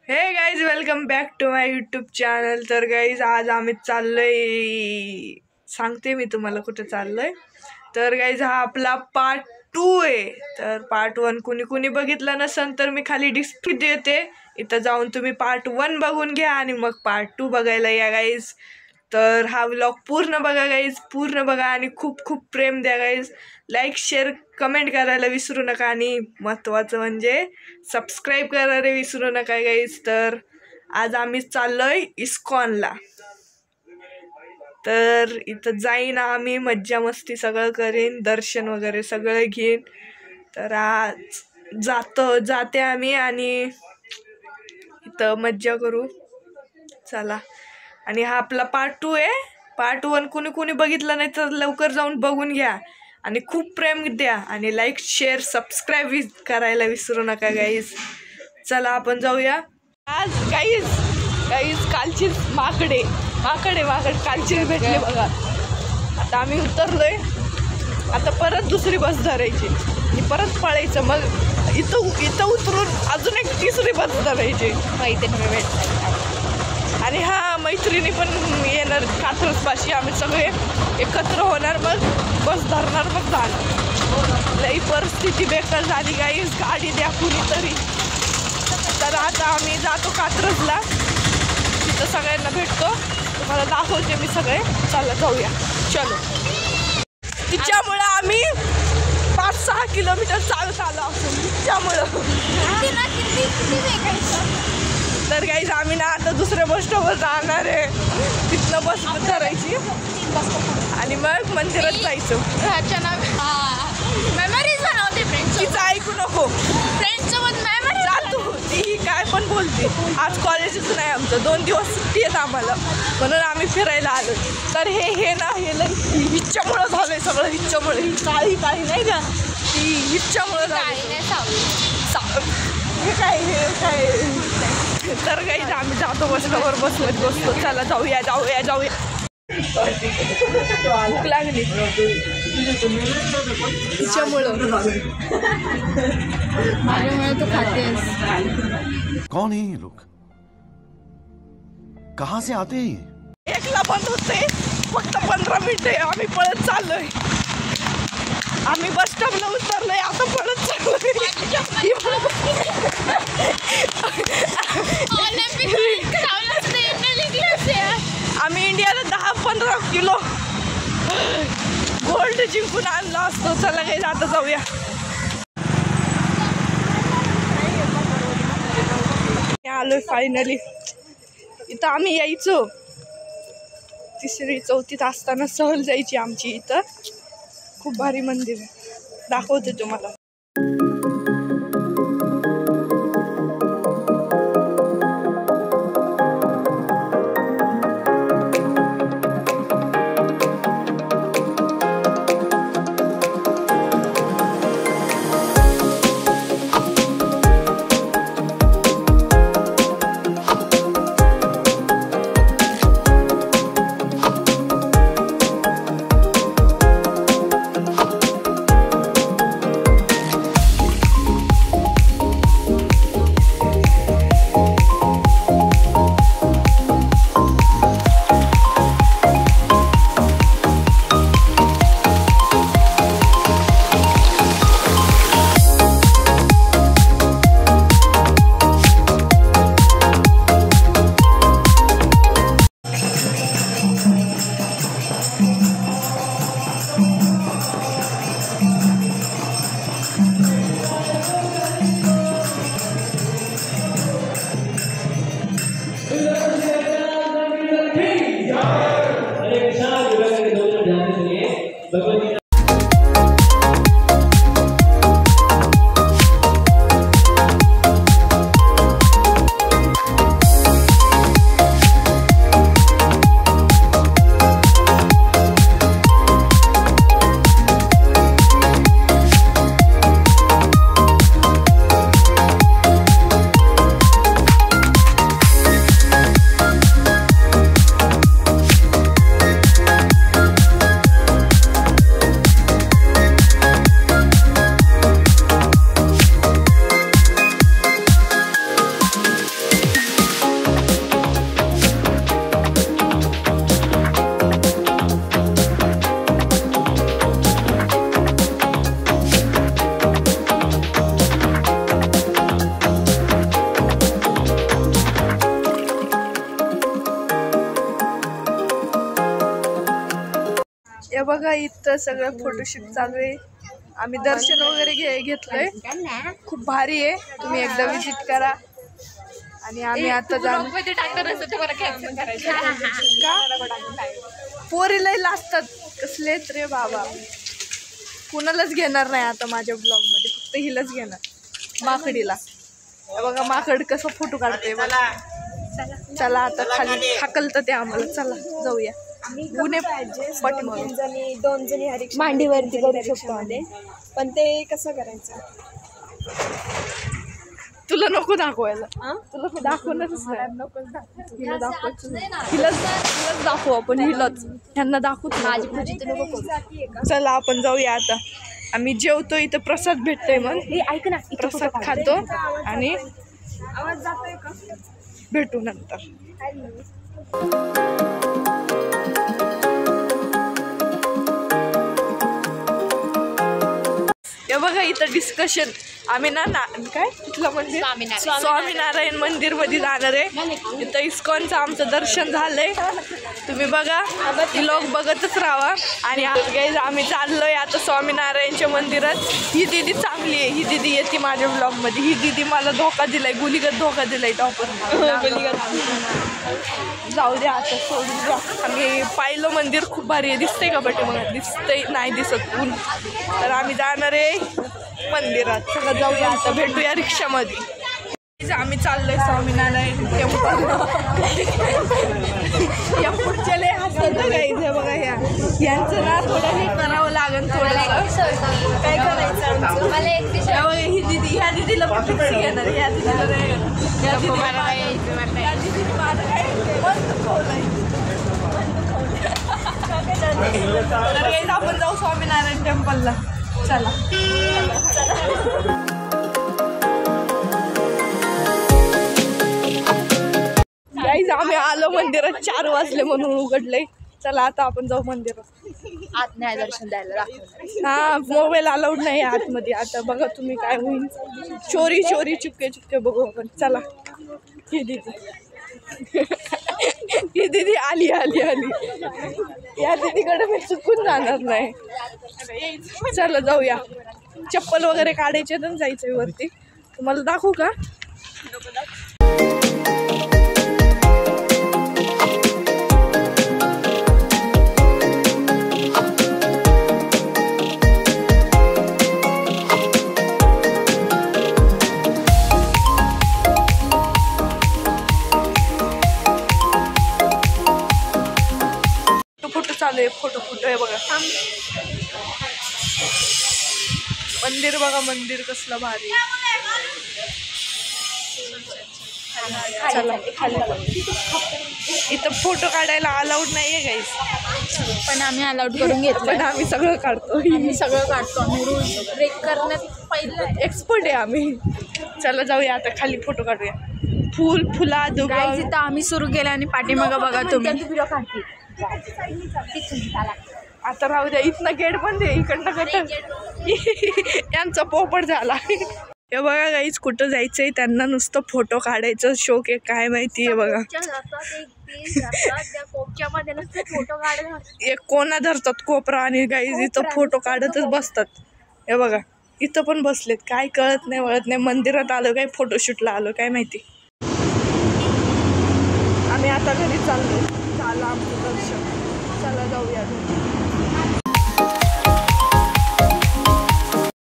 हे guys welcome back to my YouTube channel. तर guys आज आम्ही चाललोय, सांगते मी तुम्हाला कुठे चाललोय. तर गाईज हा आपला पार्ट 2 आहे. तर पार्ट 1 कुणी बघितलं नसेल तर मी खाली डिस्क्रिप्शन देते, इथं जाऊन तुम्ही पार्ट 1 बघून घ्या आणि मग पार्ट 2 बघायला या गाईज. तर हा व्लॉग पूर्ण बघा गाईज, पूर्ण बघा आणि खूप खूप प्रेम द्या गाईज. लाईक शेअर कमेंट करायला विसरू नका आणि महत्त्वाचं म्हणजे सबस्क्राईब करायला विसरू नका गाईज. तर आज आम्ही चाललोय इस्कॉनला. तर इथं जाईन आम्ही, मज्जा मस्ती सगळं करीन, दर्शन वगैरे सगळं घेईन. तर आज जाते आम्ही आणि इथं मज्जा करू. चला. आणि हा आपला पार्ट 2 आहे. पार्ट 1 कुणी बघितलं नाही तर लवकर जाऊन बघून घ्या आणि खूप प्रेम द्या आणि लाईक शेअर सबस्क्राईब करायला विसरू नका गाईज. चला आपण जाऊया. आज गाईज कालचीच माकडे कालचीच भेटले बघा. आता आम्ही उतरलोय, आता परत दुसरी बस धरायची आणि परत पळायचं. मग इथं उतरून अजून एक तिसरी बस धरायची. मैत्रिणी भेटतात आणि हा मैत्रिणी पण येणार कात्रजपाशी. आम्ही सगळे एकत्र होणार, मग बस धरणार, मग जाणार. लई परिस्थिती बेकार झाली गाईज, गाडी द्या कुणीतरी. तर आता आम्ही जातो कात्रजला, तिथं सगळ्यांना भेटतो, तुम्हाला दाखवते मी सगळे. चला जाऊया, चलो. तिच्यामुळं आम्ही 5-6 किलोमीटर चालत आलो असून तिच्यामुळं. तर गाईज आम्ही ना आता दुसऱ्या बस स्टॉपवर जाणार आहे, तिथनं बस धरायची आणि मग मंदिरात जायचं. मेमरीज बनवते फ्रेंड्स. तिचं ऐकू नको, फ्रेंड्ससोबत मेमरीज जातो. ती काय पण बोलते. आज कॉलेजच नाही आमचं, 2 दिवस सुट्टी आहेत आम्हाला, म्हणून आम्ही फिरायला आलो. तर हे ना हे लई हिच्यामुळं झालंय सगळं, हिच्यामुळे. ही काळी नाही का, ती हिच्यामुळं झाली. हे काय. तर काही आम्ही जातो बसल्यावर बसमध्ये बसतो. चला जाऊया. भूक लागली तिच्यामुळं. माझ्यामुळे तू खातेस. कौन है ये लोग, कहाँ से आते हैं ये? एकला बंद होते, फक्त 15 मिनिटे. आम्ही पळत चाललोय, आम्ही बस स्टॉपला उतरलोय, आता पळत चाललोय. आम्ही इंडियाला 10-15 किलो गोल्ड जिंकून आणला असतो. चला काही आता जाऊया. आलोय फायनली. इथं आम्ही यायचो 3री-4थीत असताना, सहल जायची आमची. इथं खूप भारी मंदिर आहे, दाखवते तुम्हाला. बघा इथं सगळं फोटोशूट चालू आहे. आम्ही दर्शन वगैरे घेतलंय. खूप भारी आहे, तुम्ही एकदा विजिट करा. आणि आम्ही आता जाऊ. पोरी लय लाजतात कसलेच रे बाबा. कुणालाच घेणार नाही आता माझ्या ब्लॉग मध्ये, फक्त हिलाच घेणार, माकडीला. बघा माकड कसं फोटो काढते. चला आता खाली हाकलतं ते आम्हाला. चला जाऊया. गुन्हे दोन जणी मांडीवरती करू शकतो मध्ये, पण ते कसं करायचं तुला नको दाखवायला. तुला दाखवणारच नाही. हिलाच दाखवू आपण. हिलाच ह्यांना दाखवू. माझी पूजी तर नको करू. चला आपण जाऊया आता. आम्ही जेवतो, इथं प्रसाद भेटतोय. मग ऐक ना, प्रसाद खातो आणि भेटू नंतर. हे बघा इथं डिस्कशन. आम्ही ना काय तिथलं मंदिर, स्वामीनारायण मंदिर मध्ये जाणार आहे. इथं इस्कॉनचं आमचं दर्शन झालंय. तुम्ही बघा, लोक बघतच राहा. आणि आम्ही चाललोय आता स्वामीनारायणच्या मंदिरात. ही दिदी चांगली आहे. ही दिदी येते माझ्या ब्लॉग मध्ये. ही दिदी मला धोका दिलाय, गुलीगत धोका दिलाय. टॉपर जाऊ द्या आता, सोडून द्या. आम्ही पाहिलं मंदिर खूप भारी आहे. दिसतंय का बटे? मग दिसतंय, नाही दिसत ऊन. तर आम्ही जाणार आहे मंदिरात. सगळं जाऊया आता, भेटूया रिक्षामध्ये. आम्ही चाललोय स्वामीनारायण टेम्पल. या पुढच्या लय हसतात बघा. बघा यांचं ना थोडं हे करावं लागेल. थोडं काय करायचं मला एक दिवशी ही दिदी, ह्या दिदीला पण फिक्स घेणार. ह्या दिदीला तर आपण जाऊ स्वामीनारायण टेम्पलला. चला. गाईज आम्ही आलो मंदिरात. 4 वाजले म्हणून उघडलंय. चला आता आपण जाऊ मंदिरात. आत नाही दर्शन द्यायला. हा, मोबाईल अलाउड नाही आतमध्ये. आता बघा तुम्ही काय होईल. चोरी चोरी चुपके बघू आपण. चला. ही दिदी ही दिदी आली. या दिदीकडे मी चुकून जाणार नाही. चला जाऊया. चप्पल वगैरे काढायचे तर जायचंय वरती. तुम्हाला दाखवू का? फोटो चालू आहे. फोटो आहे बघा. मंदिर बघा, मंदिर कसलं भारी. चला खाली. इथं फोटो काढायला अलाउड नाहीये गाईस, पण आम्ही अलाउड करून घेतलं. पण आम्ही सगळं काढतो. आम्ही सगळं काढतो. आम्ही रूल्स ब्रेक करण्यात पहिलं एक्सपर्ट आहे आम्ही. चला जाऊया आता खाली फोटो काढूया. फुला दुबा इथं आम्ही सुरू केलं आणि पाठीमागं बघा तुम्ही. आता राहू द्या. इथनं गेट बंद आहे. इकडनं कसं यांचा पोपट झाला. हे बघा गाईच, कुठं जायचंय त्यांना नुसतं फोटो काढायचं शौक आहे. काय माहिती आहे बघा. एक कोणा धरतात कोपरा आणि गाईज इथं फोटो काढतच बसतात. हे बघा इथं पण बसलेत. काय कळत नाही वळत नाही. मंदिरात आलो काय फोटोशूटला आलो काय माहिती. आम्ही आता घरी चाललोय. झालं आमचं दर्शन. चला जाऊया.